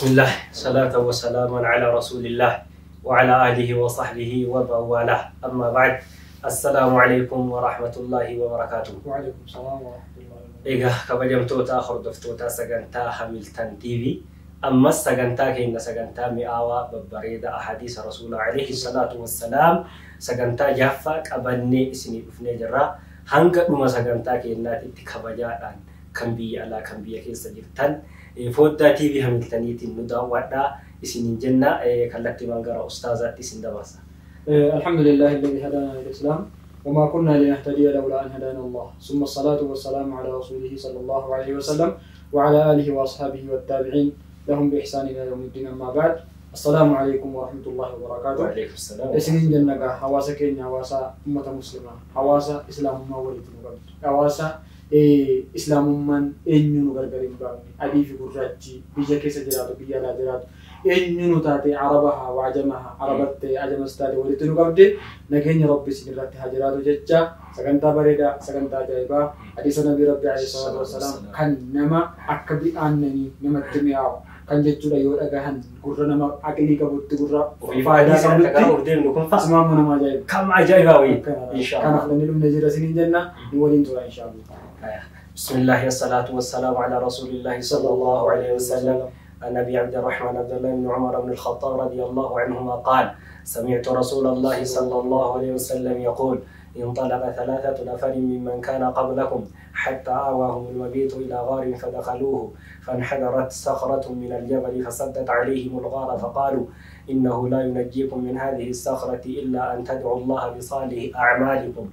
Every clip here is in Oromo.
بسم الله صلاة وسلام على رسول الله وعلى آله وصحبه ومن أما بعد السلام عليكم ورحمة الله وبركاته. وعليكم السلام ورحمة الله وبركاته. إيجا كبجمتوتا خردفتوتا سجنتا هاملتون تي في أما سجنتا كينا سجنتا مئاوا ببريدة أحاديث رسول عليه الصلاة والسلام سجنتا جافا كبني سني بفني جرا هنگا دوما سجنتا كينا تكبجان كم بي على كم بي كيس جرتان فودا تي في هاملتونيتي ندا ودا سنين جنة كلتي مانغرا أستاذة سندباسا. الحمد لله الذي هدانا للإسلام وما كنا لنهتدي لولا أن هدانا الله ثم الصلاة والسلام على رسوله صلى الله عليه وسلم وعلى آله وأصحابه والتابعين لهم بإحسان إلى يوم الدين. أما بعد السلام عليكم ورحمة الله وبركاته. وعليكم السلام. سنين جنة حواسا كينيا حواسا أمة مسلمة حواسا إسلام ما ولد نقبل حواسا إسلام من إنيو نقرقرين بامي أبي في قراتي بيجا كيسا جراتو بيجا لا جراتو إنيو تاتي عربها وعجمها عربت عجم استادي ولد نقبل نكين ربي سنرات هاجراتو جتشا سكنتا بريدا سكنتا جايبا حديث النبي ربي عليه الصلاة والسلام كان نما أكبي أنني نما تمياو kan jechuudha yoo dhagahan gurra nama aqlii qabutti gurra faayidaa qabutti kun fasmaamu nama ajaa'iba kam ajaa'ibaa wayii inshallah kanaaf namni dhumne jira siniin jenna ni waliin tura inshallah. بسم الله والصلاة والسلام على رسول الله صلى الله عليه وسلم. النبي عبد الرحمن عبد الله بن عمر بن الخطاب رضي الله عنهما قال سمعت رسول الله صلى الله عليه وسلم يقول انطلق ثلاثة نفر ممن كان قبلكم حتى آواهم المبيت إلى غار فدخلوه فانحدرت صخرة من الجبل فسدت عليهم الغار فقالوا إنه لا ينجيكم من هذه الصخرة إلا أن تدعوا الله بصالح أعمالكم.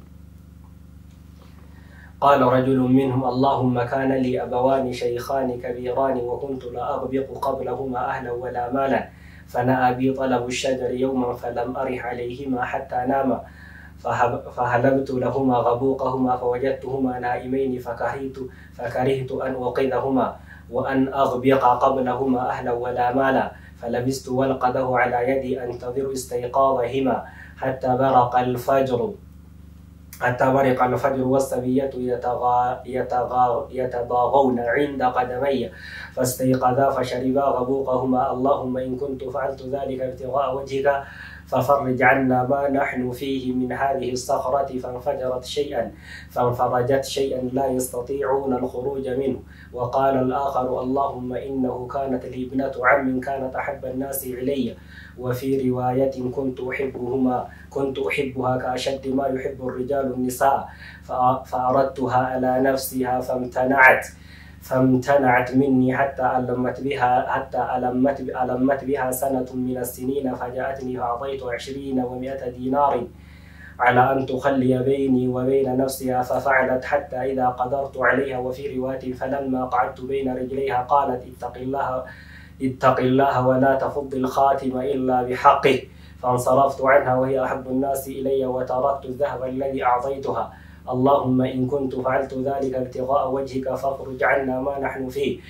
قال رجل منهم اللهم كان لي أبوان شيخان كبيران وكنت لا أغبق قبلهما أهلا ولا مالا فنأى بي طلب الشجر يوما فلم أرح عليهما حتى ناما فهلبت لهما غبوقهما فوجدتهما نائمين فكرهت أن أوقظهما وأن أغبق قبلهما أهلا ولا مالا فلبست ولقده على يدي أنتظر استيقاظهما حتى برق الفجر والصبية يتضاغون عند قدمي فاستيقظا فشربا غبوقهما. اللهم إن كنت فعلت ذلك ابتغاء وجهك ففرج عنا ما نحن فيه من هذه الصخرة فانفرجت شيئا لا يستطيعون الخروج منه. وقال الآخر اللهم إنه كانت لي ابنة عم كانت أحب الناس إلي وفي رواية كنت أحبها كأشد ما يحب الرجال النساء فأردتها على نفسها فامتنعت مني حتى ألمت بها سنة من السنين فجاءتني فأعطيت 20 و100 دينار على أن تخلي بيني وبين نفسها ففعلت حتى إذا قدرت عليها. وفي رواية فلما قعدت بين رجليها قالت اتق الله ولا تفض الخاتم إلا بحقه فانصرفت عنها وهي أحب الناس إلي وتركت الذهب الذي أعطيتها. اللهم إن كنت فعلت ذلك ابتغاء وجهك فافرج عنا ما نحن فيه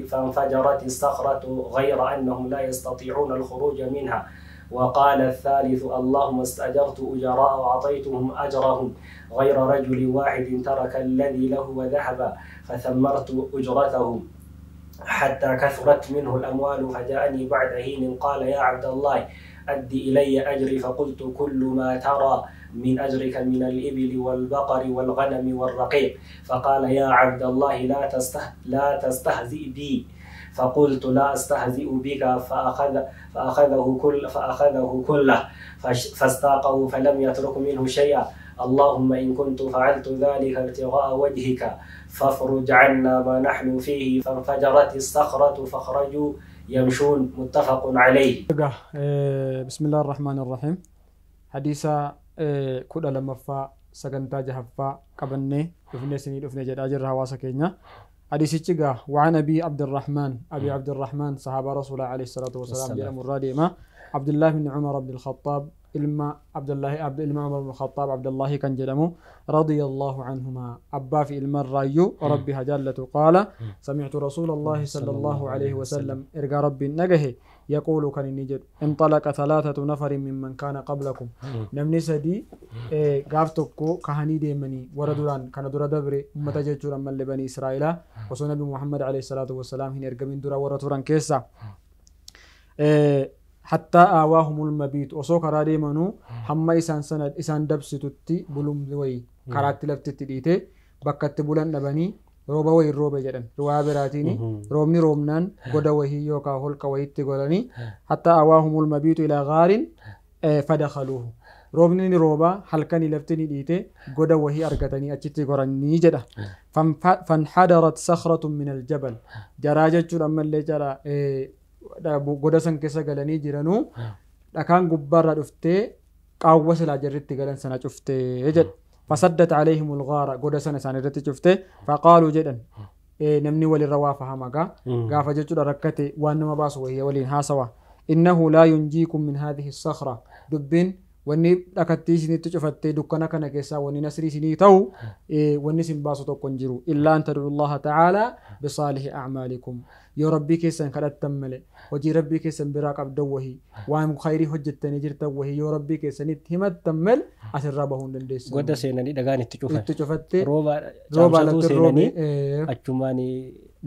فانفجرت الصخرة غير أنهم لا يستطيعون الخروج منها. وقال الثالث اللهم استأجرت أجراء وأعطيتهم أجرهم غير رجل واحد ترك الذي له وذهب فثمرت أجرتهم حتى كثرت منه الأموال فجاءني بعد حين قال يا عبد الله أدي إلي أجري فقلت كل ما ترى من أجرك من الإبل والبقر والغنم والرقيق. فقال يا عبد الله لا تستهزئ بي فقلت لا أستهزئ بك فأخذه كله فاستاقه فلم يترك منه شيئا. اللهم إن كنت فعلت ذلك ابتغاء وجهك فافرج عنا ما نحن فيه فانفجرت الصخرة فخرجوا يمشون متفق عليه. بسم الله الرحمن الرحيم. حديثا كودا لما فا سكنتا جهفا قبني دفني سني دفني جدا جر حواسا كينيا. حديث تيغا وعن أبي عبد الرحمن صحابة رسول الله عليه الصلاة والسلام جاء مرادي ما عبد الله بن عمر بن الخطاب إلما عبد الإمام عمر بن الخطاب عبد الله كان جلمو رضي الله عنهما أبا في إلما الرأيو ربي هجلة قال سمعت رسول الله صلى الله عليه وسلم إرجع ربي نجه يقول كان نجد انطلق 3 نفر ممن كان قبلكم نمني سدي قافتكو كهني ديمني وردوران كان دورا دبري متججر من لبني إسرائيل وسنة نبي محمد عليه الصلاة والسلام هنا إرجع من دورا وردوران كيسا حتى آواهم المبيت وسوق رادي منو حما إسان سند إسان دبس تتي بلوم وي كرات لفتت ديته بكت بولن نبني روبا وي روبا جدن رواب راتيني رومني رومنان غدا وهي يوكا هول كويت غولاني حتى آواهم المبيت إلى غار فدخلوه روبني روبا حلكني لفتني ديته غدا وهي أرغتني أجتي غراني جدا فانحدرت صخرة من الجبل جراجة جرم اللي جرا goda san keessa galanii jiranu dhakaan gubbaarraa dhuftee qaawwa silaa jarritti galan sana cuftee jedha fasaddat alayhim ulghaara goda sana isaan irratti cuftee faqaaluu jedhan namni walirra waa fahamagaa gaafa jechuudha rakkate waan nama baasu wayya waliin haasawa innahu laa yunjiikum min haadhihi sakhra dubbiin wanni dhakattii isinitti cufattee dukkana kana keessaa wanni nasrii isinii ta'u wanni isin baasu tokko hin jiru illaa an tad'u allaha ta'aalaa bisaalihi a'maalikum yoo rabbii keessan kadhattan malee hojii rabbii keessan biraa qabdan wahii waan khayrii hojjettanii jirtan wahii yoo rabbii keessanitti himattan malee asirraa bahuu hin dandeessan goda seenanii dhagaan itti cufattee rooba latti seenanii achumaan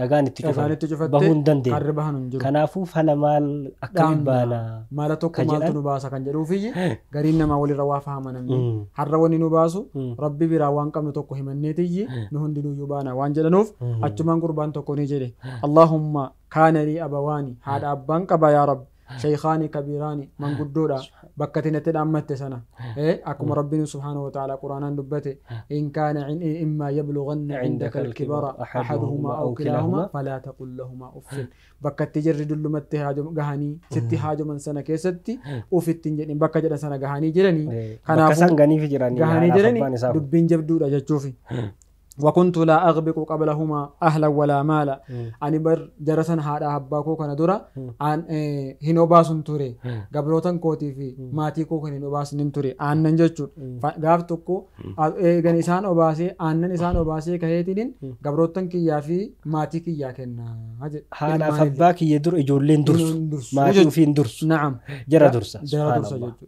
dhagaan itti cufattee bahuu hin dandeenye karri bahan hin jiru kanaafuu fala maal akkamiin baana maala tokko maaltu nu baasa kan jedhuufiyyi gariin namaa walirra waa fahamanamni har'a wanni nu baasu rabbi biraa waan qabnu tokko himanneetiyyi nu hundinuyyuu baana waan jedhanuuf achumaan gurbaan tokko ni jedhe allahumma kaana lii abawaani haadha abbaan qaba yaa rabbi شيخاني كبيراني من قدودا بكتنا تدعمت سنة أكما ربنا سبحانه وتعالى قرآن دبته إن كان إما يبلغن عندك الكبر أحدهما أو كلاهما فلا تقل لهما أف بكت تجرد اللمت هاجم جهاني ست هاجم من سنة كستي أفت تنجد بكت سنة جهاني جراني كسان غني في جهاني جراني دبين جبدودا جتشوفي وكنت لا أغبق قبلهما أهلا ولا مالا أني بر جرسن هذا هباكو كنا دورا أن هنو باسون توري قبلوتن كوتي في ماتي كو كنا هنو باس ننتوري أن ننجتشو غافتوكو غنيسان أباسي أن نيسان أباسي كهيتين قبلوتن كي يافي ماتي كي ياكنا هذا فباك يدور إجولين درس ماتي فين درس نعم جرى درس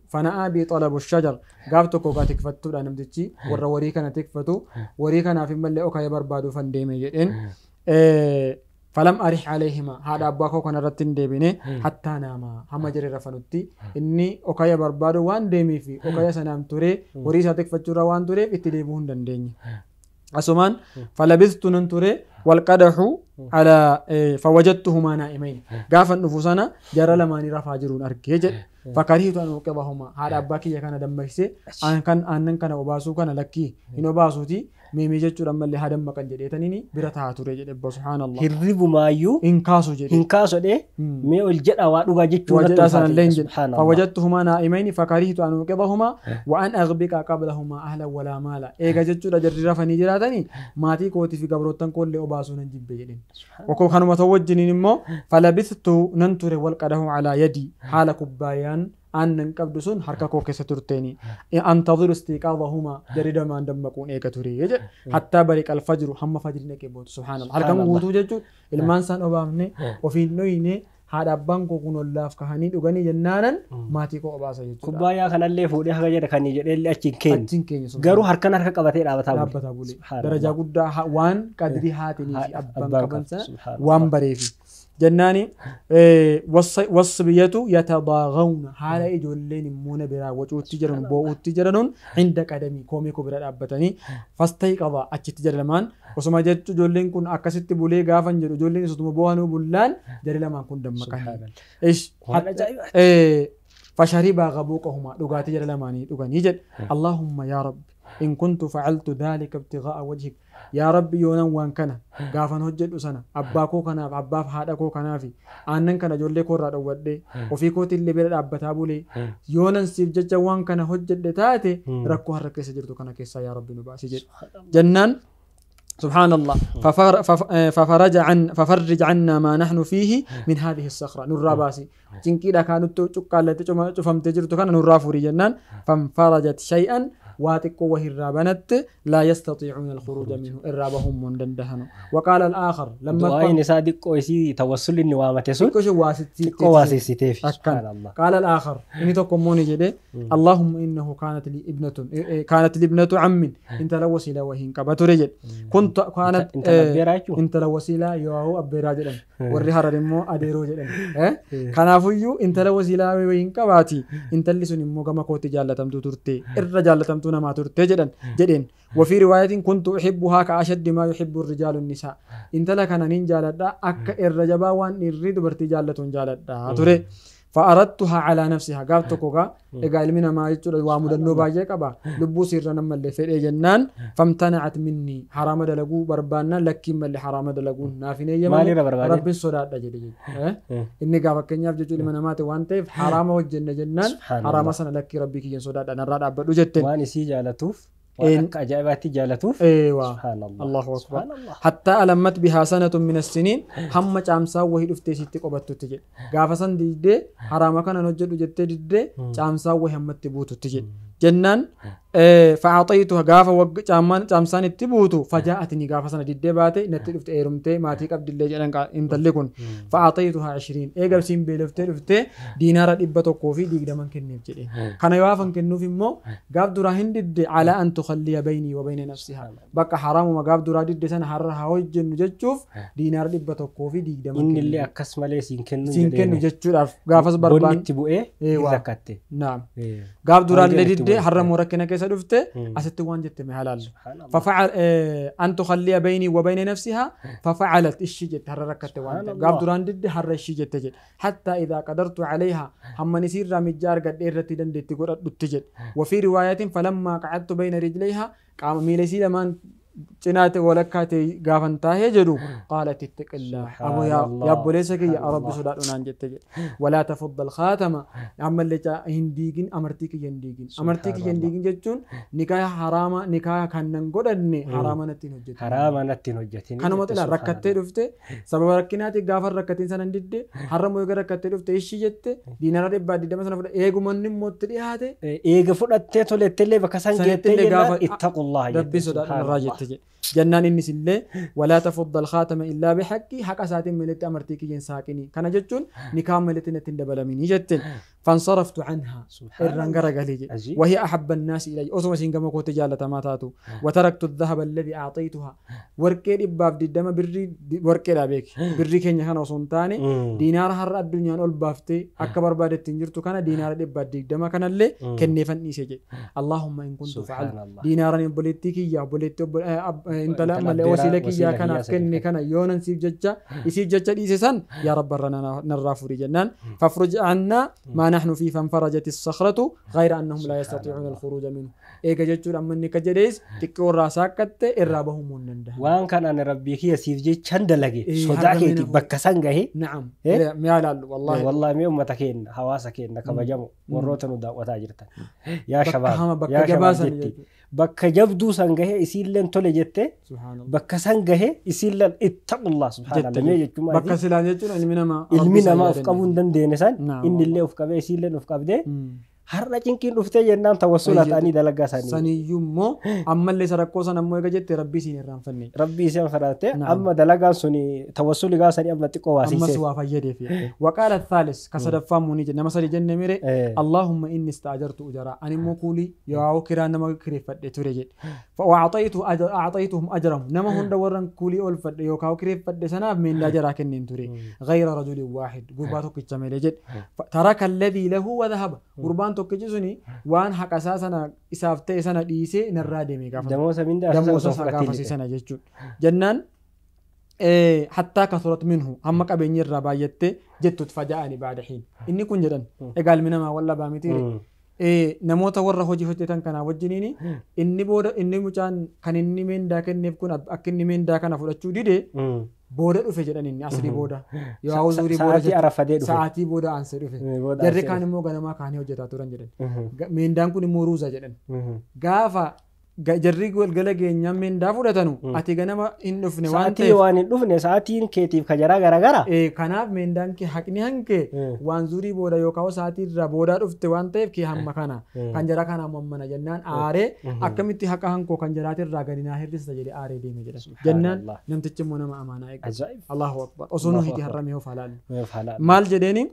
فأنا أبي طلب الشجر غافتوكو كاتك فتو لا نمدتشي وروري كنا تكفتو وري كنا في ملء أوكي بربادو فنديمي جدين فلم أرح عليهما هذا أباكو كان رتين ديبيني حتى ناما هم جري رفنوتي إني أوكي بربادو وان ديمي في أوكي سنام توري وريساتك فتشورا وان توري اتليبون دنديني أسمان فلبثت ننتوري والقدح على فوجدتهما نائمين قافا نفوسنا جرى لماني رفع جرون أركيج فكرهت أن أوقظهما هذا أباكي كان دمبسي أنن كان أباسو كان لكي إنو باسوتي ميمي جتشو لما اللي هذا مكان جديتني برتها توري جد سبحان الله هرب مايو إنكاسو دي مي الجد أوادوغا جتشو وجدتها لينجد فوجدتهما نائمين فكرهت أن أوقظهما وأن أغبك قبلهما أهلا ولا مالا إيجا جتشو لجري رفني جراتني ماتي كوتي في قبروتن كل أباسو ننجب بجدين وكو كانوا متوجنين مو فلبثت ننتري والقده على يدي حال كبايان أن نقبضسون حركة كوكسة ترتيني أنتظر استيقاظهما جريدا ما دمكون إيكاتوري حتى بريك الفجر هم فجر نكبوت سبحان الله حركة موتو جتو المانسان أبامني وفي نويني هذا بانكو كونو الله فكهاني دوغاني جنانا ماتي كو أباسا جتو كبايا كان اللي فودي حاجة جدا كان يجري اللي أتشين كين غارو حركة قبتي رابطة بولي درجة قد وان قدري هاتني في أبان قبنسا وان بريفي جناني والصبية يتضاغون حالا إجولين مونا برا وجو تجرن بو تجرنون عند قدمي كومي كبرى أبتني فاستيقظ أتش تجرلمان وسما جت جولين كن أكست بولي غافن جولين ستم بوهنو بولان جرلمان كن دم مكان إيش فشرب غبوكهما دغاتي جرلماني دغاني جد اللهم يا رب إن كنت فعلت ذلك ابتغاء وجهك يا رب يونان وان كان غافن حجد سنه اباكو كان اباف هادكو كان في انن كان جولي كورا دودي وفي كوتي اللي بيد ابتا بولي يونان سيف جج وان كان حجد تاتي ركو حركه سجرتو كان كيسا يا رب نباسي جنان سبحان الله ففرج عنا ما نحن فيه من هذه الصخرة نرى باسي جنكي دا كانت تقالة فهمت جرتو كان نرى فوري جنان فانفرجت شيئا واتقوا وهي الرابنت لا يستطيعون الخروج منه الرابهم من دندهنو وقال الآخر لما دعاء صادق ويسي توسل النوامة سود واسطي سبحان الله قال الآخر إني تقوموني جدي اللهم إنه كانت لي ابنة عم انت لو وسيلة وهين كبت رجل كانت انت لو وسيلة يوهو أبراجل والرهار رمو أديرو جدن كنافيو انت لو وسيلة وهين كباتي انت اللي سنمو كما كوتي جالتم تورتي الرجالتم ما ترتي جدن وفي رواية كنت أحبها كأشد ما يحب الرجال النساء انت لك أنا ننجالدا أك الرجبا وان يريد برتجالة جالدا تري فأردتها على نفسها قالت كوكا قال من ما يجري وامدنو باجي كبا لبو سيرنا ملي في جنان فامتنعت مني حرام دلغو بربانا لكي ملي حرام دلغو نافيني يمالي ربي الصداد جدي اني قاف كنيا بجو لمن مات وانت حرام وجن جنان حرام سنه لكي ربي كي صداد انا راد ابدو جتن واني سي جالتوف وأك أجاباتي جالتوف أيوة سبحان الله الله أكبر حتى ألمت بها سنة من السنين هم جامسا وهي دفتي ستي قبضت تجي قافسن ديدي حرام كان نوجد جت ديدي جامسا وهي هم تبوت تجي جنان فأعطيتها قافة جامسان تبوتو فجاءتني قافة سنة ديدي باتي نتلفت ايرمتي ماتي قبل اللي جلن انتلقون فأعطيتها 20 ايقب سين بلفتي دينار إبتو كوفي ديك دمان كنيف جدي كان يوافن كنو في مو قاف دراهن ديدي على أن تخلي بيني وبين نفسها بقى حرام وما قاف درا ديدي سنة حرها وجن جتشوف دينار إبتو كوفي ديك دمان إن اللي أكسم لي سينكنو جتشوف قافة بربان بني تبو إيه زكاتي نعم قاف درا اللي ديدي حرم وركنا كيسا دفته أست وان جت مهلال ففعل أن تخلي بيني وبين نفسها ففعلت الشجت حركت وان قاب دران دد حر الشجت تجد حتى إذا قدرت عليها هم نسير رامجار قد إرتي دندت قرأت تجد وفي رواية فلما قعدت بين رجليها قام ميلسي لمن جنات ولكاتي غافنتاه جدو قالت اتق الله ابو يا بوليسك يا رب سدادنا انجت ولا تفض الخاتم عمل لك هنديغين امرتيك ينديغين جچون نكاح حرام نكاح كانن غدن حرام نتين هجتين كانوا متلا ركعتي دفته سبب ركناتي غافر ركعتين سنندد حرام يغ ركعتي دفته ايشي جت دينار دبا دي دمسنا فد ايغ من موت دياته ايغ فدته تولتله بكسان جت اتق الله ربي سدادنا راجت جنان النس الله ولا تفض الخاتم إلا بحقي حق ساعة ملت أمرتك ينساكني كان جتون نكام ملت نتندبل مني جتن فانصرفت عنها الرنجر قليل وهي أحب الناس إلي أصلا سينكما كنت جالة ماتاتو وتركت الذهب الذي أعطيتها وركي إباب دي دم وركي لابيك بري كينيا كان وصنتاني دينار هر الدنيا نقول بافتي أكبر بعد تنجرتو كان دينار إباب دي دم كان اللي كني فني سجي اللهم إن كنت فعل دينارا بوليتيكي يا بوليتو انت لا مال وسيلك يا كان يونن سيف ججا ديسسن يا رب رنا نرافو جنان فافرج عنا ما نحن فيه فانفرجت الصخرة غير أنهم لا يستطيعون الخروج منه إيجا جتشور أمني كجديس تكور راساكت إرابهم وننده وان كان أنا ربيك يسيف جي چند لغي صداكي بكسان غي نعم ميالال والله مي أمتكين حواسكين نكبجمو وروتنو دعوة جرتن يا شباب جدي بك جبدو سنغه إسيلن تولي جتة بك سنغه إسيلن اتقوا الله سبحان الله بك سلان جتون علمنا ما أفقابون دن دينسان إن اللي أفقابه إسيلن أفقابه har'a cinqiin dhuftee jennaan tawassulaatanii dalagaa isaanii saniyyummoo ammallee sarakkoo san ammoo eega jette rabbii isiin irraanfanne rabbii isiin faraate amma dalagaan suni tawassuli gaasanii amma xiqqoo waasiise ammas waa fayyadeef waqaala الثالث kasadaffaa muunii jenna masali jenne mire allahumma inni istaajartu ujaraa ani immoo kuulii yoo kiraa nama kireeffadhe ture jedhe فأعطيتهم أجرهم نما هند ورن كولي أول فد يوكاو كريف فد سنة من لا جرا كنين تري غير رجل واحد قربانه كتشمل جد ترك الذي له وذهب قربان توكجسوني وان حق أساسنا إسافتة سنة ديسة نرادي ميكا دموسا كافسي سنة جد جنان حتى كثرت منه هم كبيني الرباية جت تفاجأني بعد حين إني كن جدًا قال منما ولا بامتيري namoota warra hojii hojjetan kana wajjiniin inni mucaan kan inni meendaa kenneef kun akka inni meendaa kana fudhachuu dide booda dhufe jedhan inni asrii booda yoo hawuzurii booda sa'aatii booda aansee dhufe jarri kaan immoo ganamaa kaanii hojjetaa turan jedhan meendaan kun immoo ruuza jedhan gaafa jarri galgala keenya mindaa fudhatanu ati ganama hin dhufne waan ta'eef waan hin dhufne sa'aatiin keetiif ka jaraa garagara kanaaf mindaan kee haqni hanke waan zurii booda yookaan sa'aatii irraa boodaa dhufte waan ta'eef kee hamma kana kan jaraa kana mammana jennaan aaree akkamitti haqa hankoo kan jaraatii irraa gadi naa hir'isa jedhee aaree deeme jedha jennaan namtichi immoo nama amaanaa eega Allahu akbar osoo nu hidhi harramee of halaalu maal jedheeni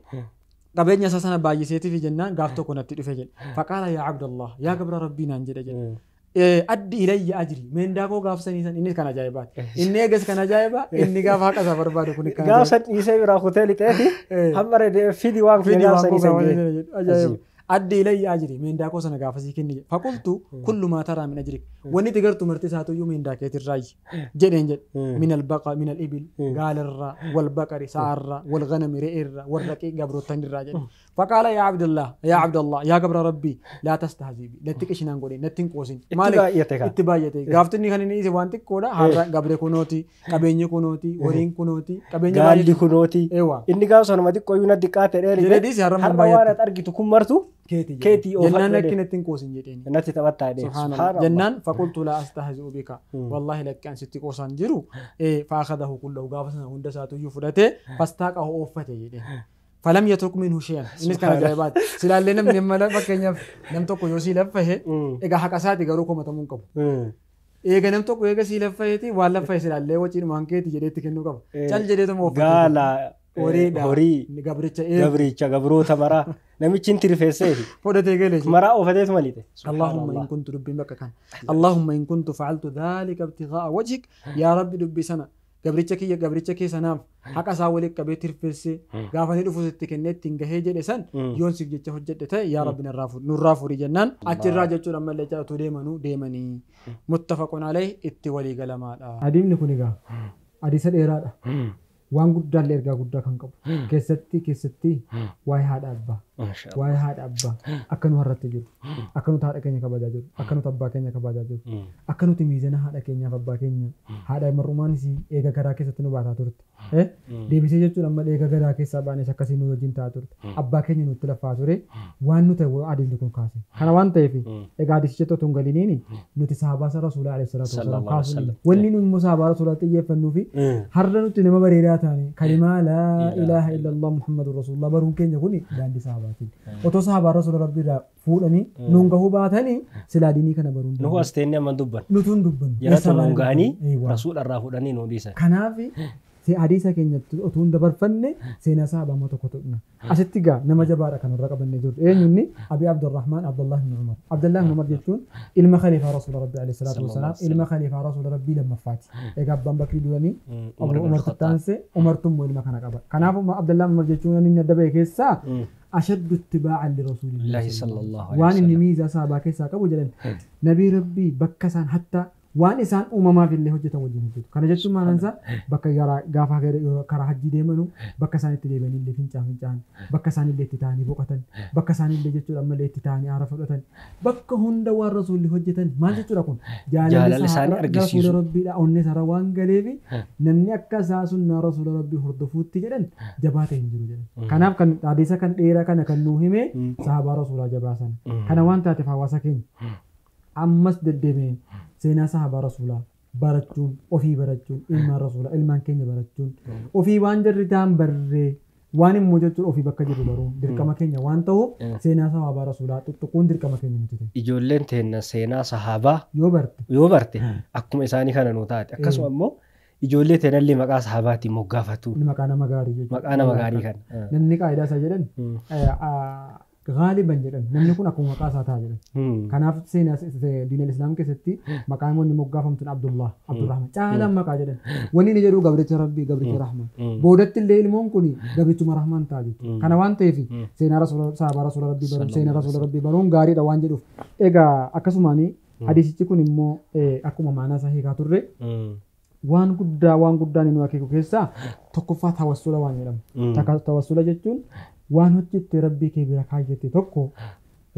qabeenya isaa sana baay'iseetiif jennaan gaaf tokko natti dhufe jedhe faqaala yaa abdallah yaa gabra rabbii naan jedhe jedhe addi ilayya ajri meendaa koo gaafsanii san inni kan ajaa'ibaati inni eegas kan ajaa'ibaa inni gaafa haqa isaa barbaadu kun kan gaafsan dhiisee biraa hoteelii ta'eeti hamma fidi waan kun gaafsanii san ajaa'iba addi ilayya ajri meendaa koo sana gaafasii kenni faqultu kullu maa taraa min ajrik wanni tigartu marti isaatuyyuu meendaa keetirraayi jedheen jedhe min albaqa min alibil gaalirraa walbaqari sa'arraa walganami re'eerraa warraqii gabrootanirraa jedhe فقال يا عبد الله يا قبر ربي لا تستهزئ بي لا تكشنان غودي نتين قوسين مالك اتبايتك غافتني خانني ايزي وانتك كودا هارا قبر كونوتي قبيني كونوتي ورين كونوتي قبيني غالي كونوتي ايوا اني غاو سنمتي كوينا دقات جلدي سيارم بايت وانا ترغيتو كمرتو كيتي او جنان لك نتين قوسين جدين نتي تبتا دي سبحان الله جنان فقلت لا استهزئ بك والله لك ان ستي قوسان جيرو فاخذه كله غافسنا هندساتو يفدته فاستاقه اوفته جدين فلم يترك منه شيئا إنس كان جايبات سلالة نم نملا بكينيا نم توكو يوسي لفه إيجا حكاساتي غروكو متمون كب إيجا نم توكو إيجا سي لفه تي ولا لفه سلالة وچين مانكي تي جديت كنو كب چل جديت موفق غالا هوري غبريچا غبرو تمرا نمچين ترفيسه فودته گله مرا اوفدت مليته اللهم إن كنت ربي بك كان اللهم إن كنت فعلت ذلك ابتغاء وجهك يا ربي دبي سنه gabricha kee sanaaf haqa isaa waliin qabee tirfeessee gaafa inni dhufu sitti kennee ittiin gahee jedhe san yoon siif jecha hojjedhe ta'e yaa rabbi nurraa furii jennaan achirraa jechuudha ammallee utuu deemanuu deemanii muttafaqun alayhi itti walii galamaadha. Hadiisni kun egaa hadiisa dheeraadha. Waan guddaallee ergaa guddaa kan qabu keessatti waa'ee haadha abbaa akka nu harratti jiru akka nuti haadha keenya kabajaa jiru akka nuti abbaa keenya kabajaa jiru akka nuti miizana haadha keenyaaf abbaa keenya haadha mar'umaanis eega garaa keessatti nu baataa turte deebisee jechuun amma eega garaa keessaa baanes akkasii nu wajjin ta'a turte abbaa keenya nutti lafaa ture waan nuti hadiisni kun kaase kana waan ta'eef egaa hadiisicha otoo hin galiniin nuti sahaabaa rasuulaa alayhi salaatu wasalaam kaasuun wanni nu immoo sahaabaa rasuulaa xiyyeeffannuu fi har'a nuti nama bareedaa taane kalimaa laa ilaaha illallah muhammadun rasuulullah baruun keenya kun daandii sahaabaatiin otoo sahaabaa rasuula rabbiirraa fuudhanii nuun gahuu baatanii silaa diinii kana baruun nuhu asteenni amma dubban nutuun dubban jaratu nuun gahanii rasuularraa fuudhanii nuu dhiisan kanaaf hadiisa keenyatti otoo hin dabarfanne seenaa sahaabaa tokko tuqna asitti gaa nama jabaadha kan irra qabannee jirru eenyunni abi abdurrahmaan abdullah ibn umar jechuun ilma khaliifaa rasuula rabbii alayhi salaatu wasalaam ilma khaliifaa rasuula rabbii lammaffaati egaa abbaan bakrii duranii umar tattaanse umartummoo ilma kana qaba kanaaf abdullah ibn umar jechuun inni adda ba'e keessaa ashaddu ittibaacan lirasuulillahi sallallahu alaihi wasallam waan inni miizaa sahaabaa keessaa qabu jedhan nabii rabbii bakka isaan hatta waan isaan uumamaaf illee hojjetan wajjin hojjetu kana jechuun maanansa bakka gaafa karaa hajjii deemanu bakka isaan itti deebi'anii illee fincaan bakka isaan illee itti ta'anii boqotan bakka isaan illee jechuudha ammallee itti ta'anii aara fudhatan bakka hunda waan rasuulli hojjetan maal jechuudha kun jaalala isaanii argisiisu rabbiidha onnee sara waan galeef namni akka isaa sunnaa rasuula rabbii hordofuutti jedhan jabaatee hin jiru jedhan kanaaf kan hadiisa kan dheeraa kana kan nuu hime sahaabaa rasuulaa jabaasan kana waan taateef hawaasa keenya ammas deddeebi'een seenaa sahaabaa rasuulaa barachuun ofii barachuun ilmaan rasuulaa ilmaan keenya barachuun ofii waan jarri ta'an barree waan immoo jechuun ofii bakka jirru baruun dirqama keenya waan ta'uuf seenaa sahaabaa rasuulaa tuttuquun dirqama keenya nuti ta'e. Ijoolleen teenna seenaa sahaabaa yoo barte akkuma isaanii kana nuu taate akkasuma immoo ijoollee teenallee maqaa sahaabaatiin moggaafatu. Maqaa nama gaarii jechuudha. Maqaa nama gaarii kana. Namni qaayidaa isaa jedhan غالبا جدا نمني كنا كم مقاسات هذا كان في سنة دين الإسلام كستي مقام وني مقافم تن عبد الرحمن تعالى مقا جدا وني نجرو قبرت ربي قبرت الرحمن بودت الليل ممكني قبرت الرحمن تاجي كان وان تيفي سينا رسول صاحب رسول ربي برون سينا رسول ربي برون غاري دوان جدو إيجا أكسماني حديث تكون إمو أكو معنا صحيح كاتوري waan guddaa ni waakee keessa tokkoffaa tawassula waan jedhamu tawassula jechuun waan hojjette rabbii kee bira kaayyette tokko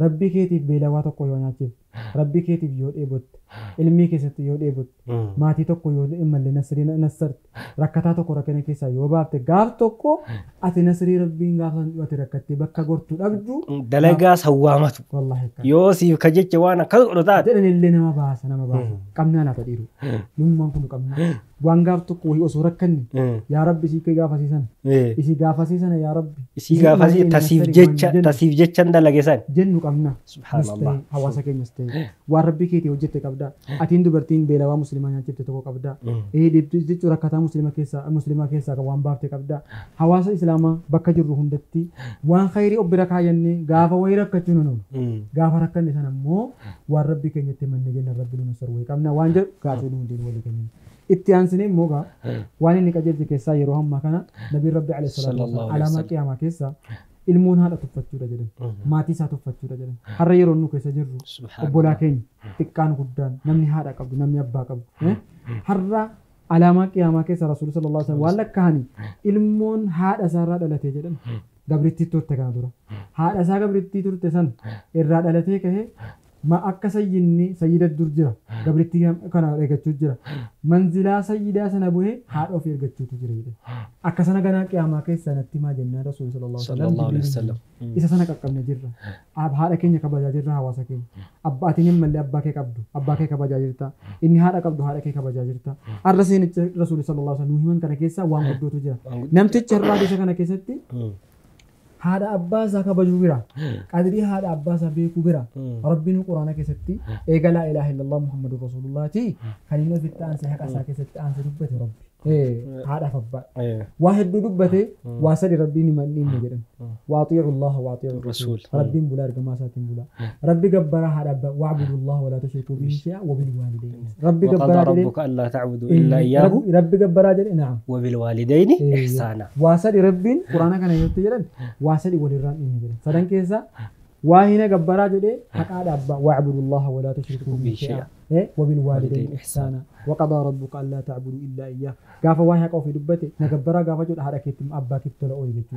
rabbii keetiif beelawaa tokko yoo nyaacheef rabbi keetiif yoo dheebotte ilmii keessatti yoo dheebotte maatii tokko yoo imallee nasrii nassarte rakkataa tokko rakkina keessaa yoo baafte gaaf tokko ati nasrii rabbiin gaafa ati rakkattee bakka gortuu dhabdu dalagaa sawwaamatu yoo siif ka jecha waan akkas godhataa jedhanillee nama baasa qabnaa laata dhiiru lummaan kun qabnaa waan gaaf tokko wayii osoo rakkanne yaa rabbi isii kee gaafasiisan isii gaafasiisan yaa rabbi isii gaafasii tasiif jechan dalagesan jennu qabna subhanallah hawaasa keenyas ta'e waan rabbi keetii hojjette qabda atiin dubartiin beelawaa muslimaa nyaachifte tokko qabda jechuun rakkataa muslimaa keessaa waan baafte qabda hawaasa islaamaa bakka jirru hundatti waan khayrii obbira kaayannee gaafa wayii rakkachuu nu gaafa rakkanne sana immoo waan rabbi keenyatti manne jenna rabbi nu sarwee qabna waan jedhu gaafii nu hundeen walii kennin itti aansinee immoo waan inni qajeelche keessaa yeroo hammaa kana nabiin rabbi alayhi salaatu wasallam alaamaa qiyaamaa keessaa ilmoon haadha tuffachuudha jedhan maatii isaa tuffachuudha jedhan har'a yeroo nu keessa jirru obbolaa keenya xiqqaan guddaan namni haadha qabdu namni abbaa qabdu har'a alaamaa qiyaamaa keessa rasuulli sallallahu alaihi wasallam waan lakkaa'anii ilmoon haadha isaarraa dhalatee jedhan gabrittii turte kana dura haadha isaa gabrittii turte san irraa dhalatee ka'ee akka sayyinni sayyida dur jira gabrittii kana eeggachuu jira manzilaa sayyidaa sana bu'ee haadha ofii eeggachuutu jira jedhe akka sana ganaa qiyaamaa keessa natti maa jennaan rasuulli sallallahu alaihi wasallam isa sana qaqqabne jirra haadha keenya kabajaa jirra hawaasa keenya abbaatiin hin malle abbaa kee qabdu abbaa kee kabajaa jirta inni haadha qabdu haadha kee kabajaa jirta arra seenicha rasuulli sallallahu alaihi wasallam himan kana keessa waan guddootu jira namticha irraa isa kana keessatti haadha abbaa isaa kabajuu bira qadrii haadha abbaa isaa beekuu bira rabbiin quraana keessatti eega laa ilaaha illallah muhammadur rasuulullaati kan inni ofitti aansee haqa isaa keessatti aansee dubbate rabbi haadhaaf abbaa waa hedduu dubbate waa sadi rabbiin himanni jedhan waaxiicu allaha waaxiicu rasuul rabbiin bulaa ergamaa isaatiin bulaa rabbi gabbaraa haadha abbaa wa'budu allaha walaa tushrikuu bihi shay'an wabil waalidayni rabbi gabbaraa jedhe rabbuka allaa ta'budu illaa iyyaahu rabbi gabbaraa jedhe na'am wabil waalidayni ihsaana waa sadi rabbiin quraana kana keessatti jedhan waa sadi walirraan inni jedhan sadan keessa waa hina gabbaraa jedhe haqaadha abbaa wa'budu allaha walaa tushrikuu bihi shay'an وبالوالدين إحسانا وقضى ربك ألا تعبدوا إلا إياه قاف واحد قوفي دبته نكبرها قاف جد هذا كتم أبا كتل أولي جد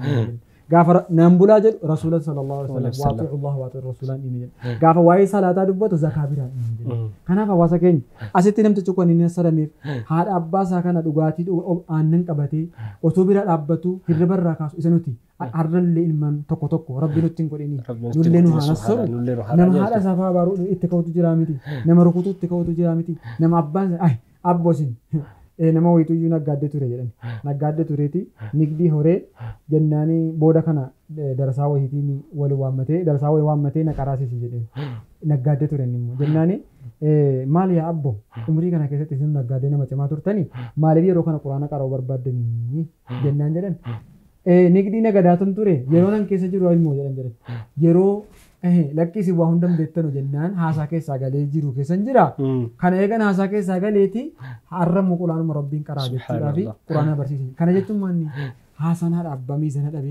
قاف نامبولا جد رسول الله صلى الله عليه وسلم واطيع الله واطيع الرسول إني قاف واحد صلاة دبته زكاة بيران إني كنا فواسكين أسيت نمت تكون إني سلامي هذا أبا سكان دعاتي أنن كبتي أتوبير أبتو هربر راكاس إسنوتي أرنل إلمان تكو تكو ربي نتين كوريني نولينو هنسر نم هذا سافا بارو إتكوت جرامتي نم ركوتو إتكوت جرامتي نم أبان أبوسين nama wayituyyuu naggaadde ture jedhan naggaadde tureeti nigdii horee jennaani booda kana darasaa wayitiin wal waammatee darasaa wal waammatee na qaraasisi jedhe naggaadde turen immoo jennaani maal yaa abbo umrii kana keessatti isin naggaadde nama cimaa turtanii maaliif yeroo kana quraana qara'uu barbaaddanii jennaan jedhan nigdii nagadaatan ture yeroo nan keessa jiru immoo jedhan yeroo lakkisi waa hundam beektanu jennaan haasaa keessaa galee jiru keessan jira kana eegan haasaa keessaa galeeti harramu quraanuma rabbiin qaraa jechuudhaafi quraana barsiise kana jechuun maanni haasaan haadha abbaa miizana dhabe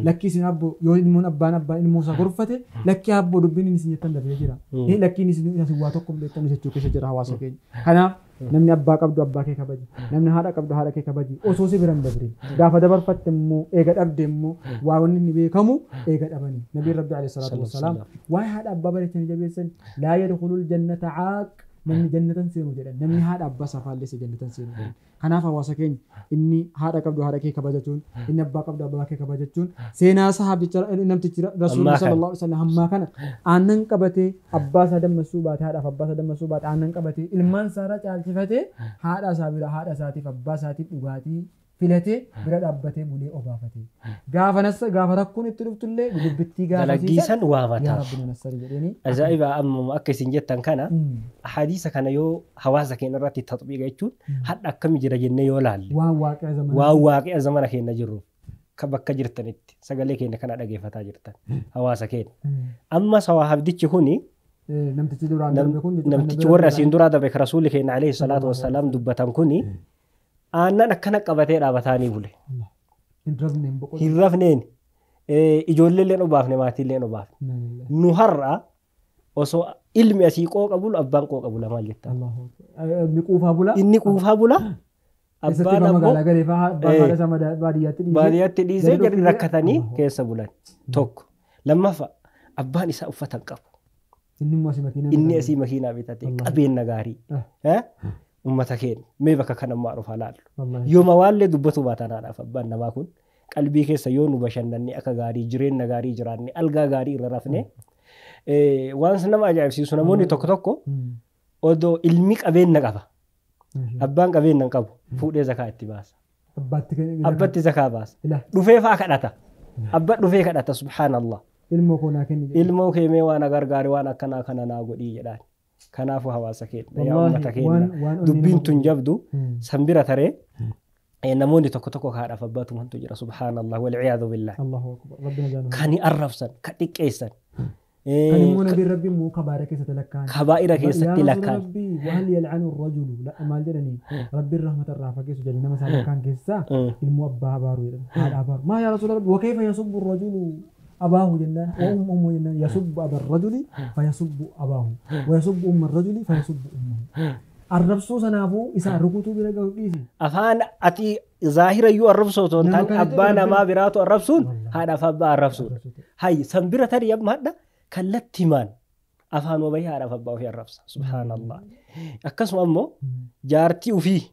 lakkisin abbo yoo ilmoon abbaan ilmoo isaa gorfate lakki abbo dubbiin inni isin jettan darbee jira lakkiin isin waa tokko beektanu jechuu keessa jira hawaasa keenya kanaaf namni abbaa qabdu abbaa kee kabaji namni haadha qabdu haadha kee kabaji osoo si biran dabre gaafa dabarfatte immoo eega dhabde immoo waa wanni inni beekamu eega dhabani nabiin rabbi alayhi salaatu wassalaam waa'ee haadha abbaa bareechanii jabeessan laa yadkhulul jannata caaq namni jannatan seenu jedhan namni haadha abbaa safaallee jannatan seenu jedhan kanaaf hawaasa keenya inni haadha qabdu haadha kee kabajachuun inni abbaa qabdu abbaa kee kabajachuun seenaa sahabicha namtichi rasuulli sallallahu alaihi wasallam hammaa kana aannan qabatee abbaa isaa dammaqsuu baate haadhaaf abbaa isaa dammaqsuu baate aannan qabatee ilmaan isaarra caalchifatee haadha isaa bira haadha isaatiif abbaa isaatiif dhugaatii filatee bira dhaabbatee bulee obaafatee gaafa rakkoon itti dhuftullee dubbittii gaafachiisan waamataa ajaa'iba amma akka isin jettan kana hadiisa kana yoo hawaasa keenya irratti tatbiiqa jechuun hadha akkami jira jennee yoo laalle waan waaqi'a zamana keenya jirru bakka jirtanitti sagalee keenya kana dhageeffataa jirtan hawaasa keenya amma sawaa habdichi kuni namtichi warra asiin duraa darbe rasuulli keenya alayhi salaatu wassalaam dubbatan kuni aannan akkana qabatee dhaabataanii bule hin rafneen ijoolleelleen obaafne maatiilleen obaafne nu har'a osoo ilmi asii qooqa bulu abbaan qooqa bula maal jettaa inni quufaa bula abbaan ammoo baadiyyaatti dhiisee jarri rakkatanii keessa bulan tokko lammaffaa abbaan isaa uffatan qabu inni asii makiinaa bitate qabeenya gaarii ummata keenya mee bakka kana maaruuf halaallu yooma waallee dubbatu baatanaadhaaf abbaan namaa kun qalbii keessa yoo nu bashannanne akka gaarii jireenya gaarii jiraanne algaa gaarii irra rafne waan nama ajaa'ibsiisu namoonni tokko tokko odoo ilmi qabeenya qaba abbaan qabeenya hin qabu fuudhee zakaa itti baasa abbatti zakaa baasa dhufee faa kadhata abba dhufee kadhata subhaanallah ilmoo keemee waan agargaari waan akkanaa kana naa godhii jedhaan kanaafu hawaasa keenya yaa ummata keenya dubbiin tun jabdu sanbira taree namoonni tokko tokko kaadhaaf abbaatu mantu jira subhaanallah walciyaadu billah kani arrabsan ka xiqqeessan kan immoo nabi rabbi muu kabaa'ira keessatti lakkaan kabaa'ira keessatti lakkaan rabbi wahal yal'anu rajulu maal jedhanii rabbi rahmata irraa fageessu jedhanii nama isaa lakkaan keessaa ilmoo abbaa abaaru jedhan haadha abaaru maa yaa rasuula rabbi wakayfa yasubbu rajulu أباه جنان وأمه جنان يسب أبا الرجل فيسب أباه ويسب أم الرجل فيسب أمه الربصو سنافو إسا ركوتو بلا قوتيسي أفان أتي ظاهرة يو الربصو تونتان أبانا ما براتو الربصون هذا فابا الربصون هاي سنبرة تريب مهدا كالتمان أفان وبيها هذا فابا وفي الربص سبحان الله أكسو أمو جارتي وفيه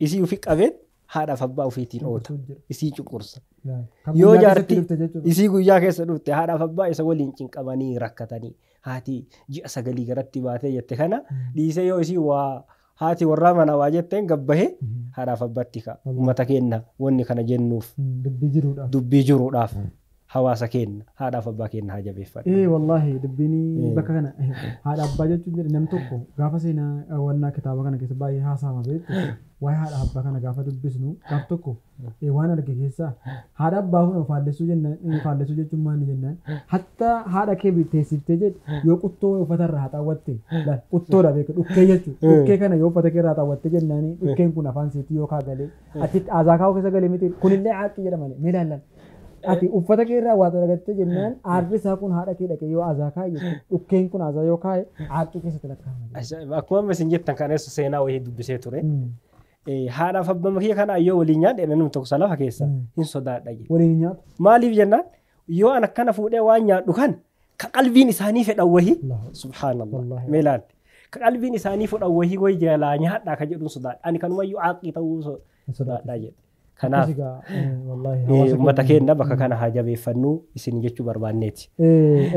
إسي وفيك أبين هذا فابا وفيتين أوتا إسي جنقرص yoo jaarti isii guyyaa keessa dhufte haadhaaf abbaa isa waliin cinqamanii rakkatanii haati ji'a sagalii garatti baatee jette kana dhiisee yoo isii waa haati warraa mana waa jetteen gabbahee haadhaaf abbaatti ka ummata keenya wanni kana jennuuf dubbii jiruudhaaf hawaasa keenya haadhaaf abbaa keenya haa jabeeffadhu. Wallaahi dubbiin bakka kana haadha abbaa jechuun jedhe nam tokko gaafa seenaa wannaa kitaaba kana keessa baay'ee haasa'ama beektu waa'ee haadha abbaa kana gaafa dubbisnu gaaf tokko waan arge keessaa haadha abbaa kun faallessuu jennaan faallessuu jechuun maal jennaan hatta haadha kee teessiftee jedhe yoo quttoo uffatarraa haa xaawwatte quttoodha beeku dhukkee jechuudha dhukkee kana yoo uffata keerraa xaawwatte jennaani dhukkeen kun afaan seetii yoo kaagalee ati azaakaa keessa galee miti kunillee haaqii jedhamani mee ilaallan ati uffata keerraa waa dalagatte jennaan aarri isaa kun haadha kee dhaqee yoo azaakaa jechuudha dhukkeen kun azaa yoo kaa'e haaqii keessatti lakkaa'ama. Akkuma isin jettan kaneessa seenaa wayii dubbisee ture. Haadhaaf abbaa makiyya kana yoo waliin nyaadhe namni tokko salafa keessa hin sodaadha jedhe. Waliin nyaatu. Maaliif jennaan yoo an akkana fuudhee waan nyaadhu kan ka qalbiin isaanii fedhan wahii subhaanallah meelaal ka qalbiin isaanii fedhan wahii wayi jalaa nyaadhaa ka jedhuun sodaadha ani kanumayyuu aaqii ta'uu sodaadha jedhe. Kanaaf ummata keenya bakka kana haa jabeeffannu isin jechuu barbaanneeti.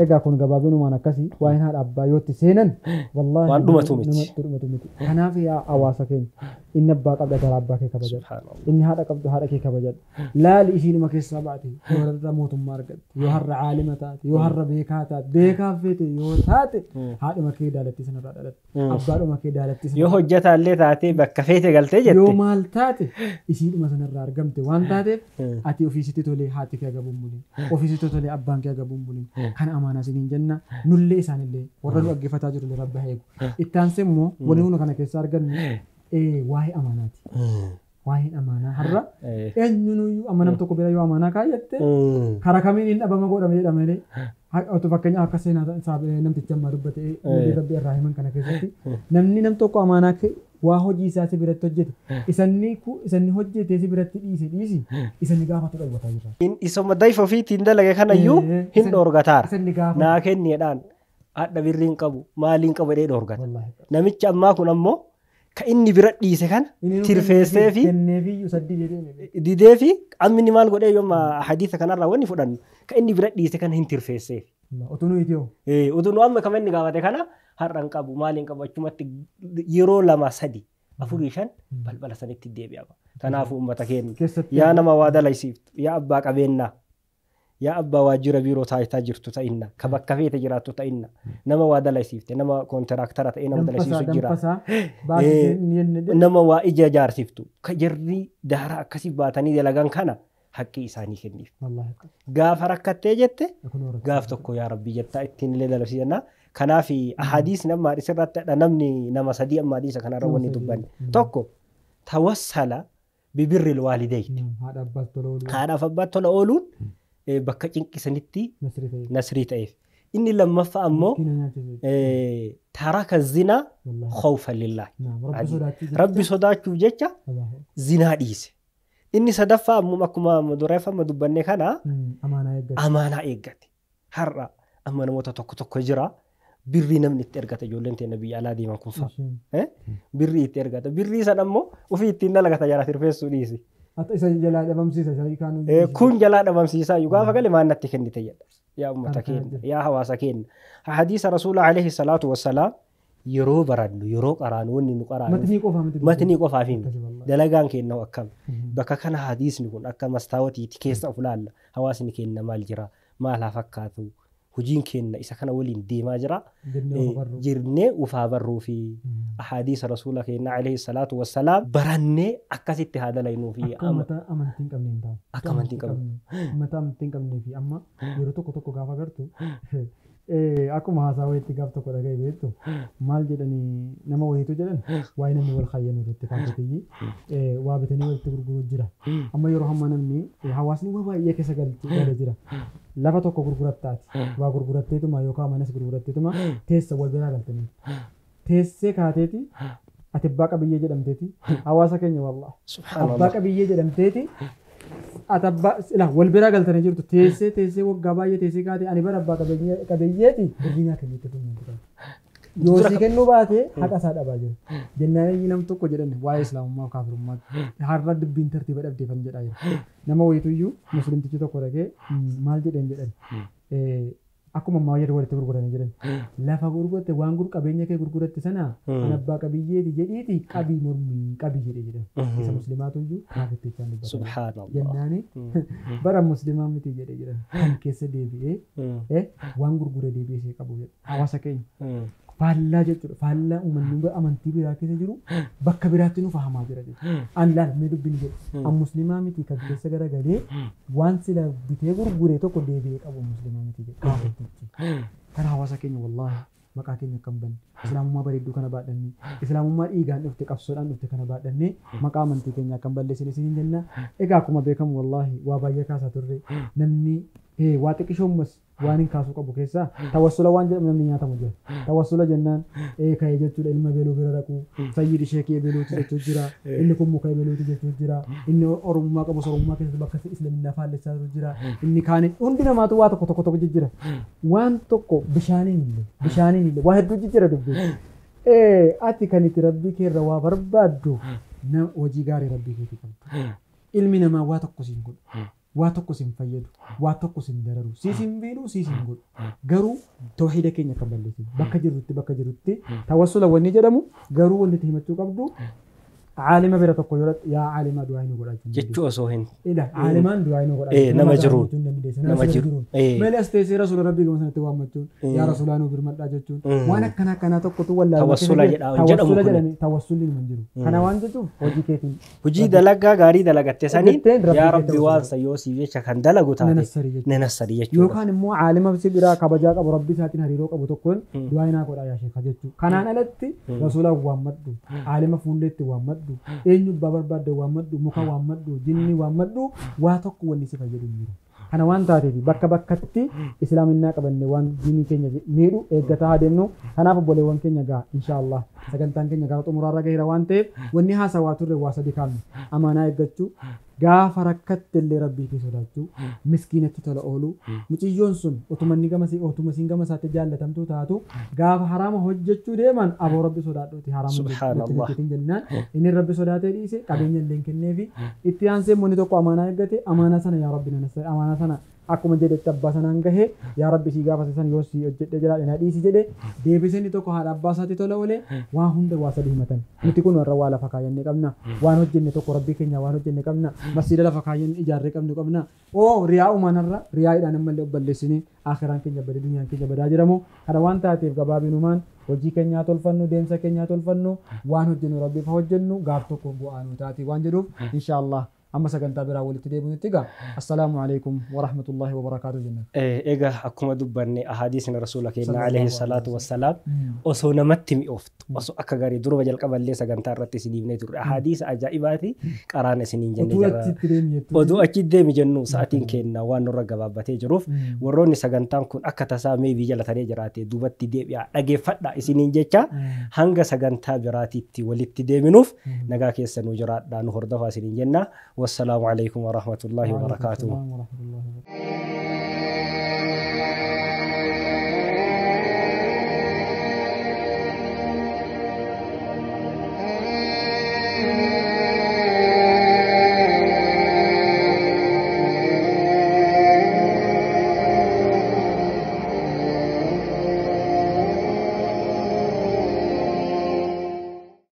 Egaa kun gabaabinumaan akkasii waa'een haadha abbaa yootti seenan waan dhumatu miti. Kanaaf yaa hawaasa keenya inni abbaa qabda gara abbaa kee kabajadhu inni haadha qabdu haadha kee kabajadhu laali ishiinuma keessaa baate yoo har'a mootummaa argatte yoo har'a caalima taate yoo har'a beekaa taate beekaaf feete yoo taate haadhuma kee daalattii sanarraa dhalatte abbaadhuma kee daalattii sanarraa yoo hojjetaallee taate bakka feete galtee jette yoo maal taate ishiidhuma sanarraa argamte waan taateef ati ofiisitti tolee haati kee agabuun buliin ofiisitti tolee abbaan kee agabuun buliin kana amaanaa isiniin jenna nullee isaanillee warra nu dhaggeeffataa jiru rabbi eegu itti aansee immoo wanni hunda kana keessaa argannu waa'ee amaanaati. Waa'een amaanaa har'a eenyunuyyuu amanam tokko bira yoo amaanaa kaayyatte karaa kamiin hin dhabama godhame jedhama malee otoo fakkeenyaaf akka seenaa namticha ammaa dubbate rabbi irraa himan kana keessatti namni nam tokko amaanaa waa hojii isaa si biratti hojjete isanni hojjetee si biratti dhiisi isanni gaafatu dhawwataa jira. Isuma dayfa ofiitiin dalage kanayyuu hin dhoorgataara naa kenniidhaan hadha birriin qabu maaliin qabu jedhee dhoorgata namicha ammaa kun ammoo ka inni bira dhiise kana tirfeessee fi didee fi qaamni maal godhee yooma hadiisa kanarraa wanni fudhannu ka inni bira dhiise kana hin tirfeesseef. Utuu amma kama inni gaafate kana har'an qabu maaliin qabu achumatti yeroo 2 3 4 5 balbala sanitti deebi'ama. Kanaafuu uummata keenya yaa nama waa dalaysiiftu yaa abbaa qabeenyaa yaa abbaa waajjira biiroo taayitaa jirtu ta'inna ka bakka feete jiraattu ta'inna nama waa dalaysiifte nama koontiraaktara ta'ee nama dalaysiisu jira nama waa ija jaarsiftu ka jarri daaraa akkasii baatanii dalagan kana haqqii isaanii kenniif. Gaafa rakkattee jette gaaf tokko yaa rabbi jettaa ittiin illee dalaysiisanna. Kanaaf ahadiis nama isirratti namni nama 3 amma hadiisa kanarra wanni dubbanne tokko tawassala bibirril waalidayn haadhaaf abbaatti tola ooluun bakka cinqisanitti nasrii ta'eef inni lammaffaa ammoo taraka zinaa khawfan lillaahi rabbi sodaachuuf jecha zinaa dhiise inni sadaffaa ammoo akkuma dureeffama dubbanne kana amaanaa eeggate har'a amma namoota tokko jira birrii namni itti ergata ijoolleen teenya biyya alaa deeman kun fa'a. Birrii itti ergata. Birrii sana immoo ofii ittiin dalagata jala tirfeessuu dhiisi. Hatta isa jalaa dhabamsiisa shayii kaanuu. Kun jalaa dhabamsiisaa yoo gaafa galee maal natti kennite jedha. Yaa uummata keenya, yaa hawaasa keenya. Hadiisa rasuula alayhi salaatu wassalaam yeroo barannu yeroo qaraanu wanni nu qaraanu matnii qofaaf hin dalagaan kennu akkam bakka kana hadiisni kun akka mastaawotiiti keessa of laalla hawaasni keenya maal jira maal haa fakkaatu hojiin keenya isa kana waliin deemaa jira jirnee ufaa barruu fi ahadiisa rasuula keenya alayhi salaatu wassalaam barannee akkasitti haa dalaynuu fi amantiin qabneen ta'a akka amantiin qabnu mata amantiin qabnee fi amma yeroo tokko gaafa gartu akkuma haasaa wayiitti gaaf tokko dhaga'e beektu maal jedhanii nama wayiitu jedhan waa'ee namni wal kaayyanu irratti kaafetiyyi waa bitanii walitti gurguruu jira amma yeroo hamma namni hawaasni waa baay'ee keessa galee jira lafa tokko gurgurattaati waa gurguratteetuma yookaan manas gurguratteetuma teessa wal biraa galtanii teessee kaateeti ati abbaa qabiyyee jedhamteeti hawaasa keenya wallah abbaa qabiyyee jedhamteeti atabba wal biraa galtanii jirtu teessee waggaa baay'ee teessee kaatee ani bara abbaa qabiyyeeti birrinaa kennitti funyaan yoo si kennuu baate haqa isaa dhabaa jira jennaan nam tokko jedhan waa'ee islaamummaa kaafirummaatti har'a dubbiin tartiiba dhabdeefan jedhaa jira nama wayituyyuu muslimtichi tokko dhagee maal jedhan akkuma ammaa yeroo walitti gurguranii jiran lafa gurguratte waan qabeenya kee gurguratte sana kan abbaa qabiyyeeti jedhiiti qabii mormii qabii jedhe jedhan isa muslimaatuyyuu kaafettichaan dubbatan subhaanallah jennaani bara muslimaa miti jedhe jedhan kan keessa deebi'ee waan gurgure deebi'ee qabu jedha hawaasa keenya faallaa jechuudha faallaa uummanni amantii biraa keessa jiru bakka biraatti nu fahamaa jira jechuudha an laal mee dubbiin jedhu an muslimaa miti kan keessa garagalee waan sila bitee gurgure tokko deebi'ee qabu muslimaa miti jedhu kan hawaasa keenya wallaahi maqaa keenya kan banne islaamummaa bareedduu kana baadhannee islaamummaa dhiigaan dhufte qabsoodhaan dhufte kana baadhannee maqaa amantii keenyaa kan balleessine isin jenna egaa akkuma beekamu wallaahi waa baay'ee kaasaa turre namni waa xiqqishoommas waan hin kaasuu qabu keessaa tawassula waan jedhamu namni nyaatamu jira tawassula jennaan ka'ee jechuudha ilma beeluu bira dhaqu fayyidi sheekii beeluuti jechuu jira inni kun muka beeluuti jechuu jira inni oromummaa qabu oromummaa keessatti bakka islaminaa faallessaa jira inni kaan hundi namaatu waa tokko jira waan tokko bishaaniin illee waa hedduu jira dubbii ati kan itti rabbii keerra waa barbaaddu hojii gaarii rabbii keetii qabdu ilmi namaa waa tokko siin godhu waa tokko sin fayyadu waa tokko sin dararu siisin biiluu siisin godhu garuu tawhiida keenya kan balleessu bakka jirrutti tawassula wanni jedhamu garuu wanni itti himachuu qabdu عالم بيرا تقول يا عالم دعائنا قرأت جتوا سوهن إذا عالمان دعائنا قرأت نما جرون ما لاستيسير رسول ربي كم سنة توامتون يا رسول الله نبر مد أجتون وانا كنا تقول ولا توسل المنجرو كنا وانجتو وجي كيفين وجي دلقا غاري دلقا تسانين يا ربي واسا يوسي يشا كان دلقو تاتي ننسري يو كان مو عالم بسيبرا كبجاك أبو ربي ساتين هريروك أبو تقول دعائنا قرأت يا شيخ جتو كنا نلتي رسول الله وامدو عالم فولت وامد eenyu barbaadde waan maddu muka waan maddu jinni waan maddu waa tokko wanni si fayyadu jiru kana waan taateef bakka bakkatti islaaminaa qabanne waan diinii keenya miidhu eeggataa deemnu kanaaf obboleewwan keenya gaa inshallah sagantaan keenya gara xumuraarra gaheera waan ta'eef wanni haasawaa turre waa sadi kaanu amaanaa eeggachuu gaafa rakkatte illee rabbii kee sodaachuu miskiinatti tola oolu muciyyoon sun otuma siin gama isaatti jaallatamtuu taatu gaafa haraama hojjechuu deeman aboo rabbi sodaadhuuti haraama hojjechuutiin jennaan inni rabbi sodaatee dhiise qabeenya illee hin kenneefi itti aansee monni tokko amaanaa eeggate amaanaa sana yaa rabbi amaanaa sana akkuma jedhetti abbaa sanaan gahee yaa rabbi sii gaafate san yoo sii hojjedhe jiraadhe na dhiisi jedhe deebisee inni tokko haadha abbaa isaatti tola oole waa hunda waa sadii himatan nuti kun warra waa lafa kaayannee qabna waan hojjenne tokko rabbii keenya waan hojjenne qabna masjiida lafa kaayannee ijaarree qabnu qabna oo riyaa umanarra riyaa'idhaan ammallee balleessinee akhiraan keenya badee dunyaan keenya badaa jiramu kana waan taateef gabaabinumaan hojii keenyaa tolfannu deemsa keenyaa tolfannu waan hojjennu rabbiif hojjennu gaaf tokko bu'aanuu taati waan jedhuuf inshallah أما سكنت برا ولد تدي بنتيجا السلام عليكم ورحمة الله وبركاته جنة إيجا أكمل دبرني أحاديث رسولك عليه الصلاة والسلام أصونا متمي أفت أصو أكجاري درو بجل قبل لي سكنت رتي سنين بنتور أحاديث عجائباتي قرانة سنين جنة ودو أكيد دم جنو ساعتين كنا وان رجع بابتي جروف وروني سكنتام كون أكتسا مي بيجلا تري جراتي دوبت تدي يا أجي فدا سنين جتا هنگا سكنتا براتي تي ولد تدي منوف نجاك يسنو جرات دانو هردا فاسنين جنة والسلام عليكم ورحمة الله وبركاته.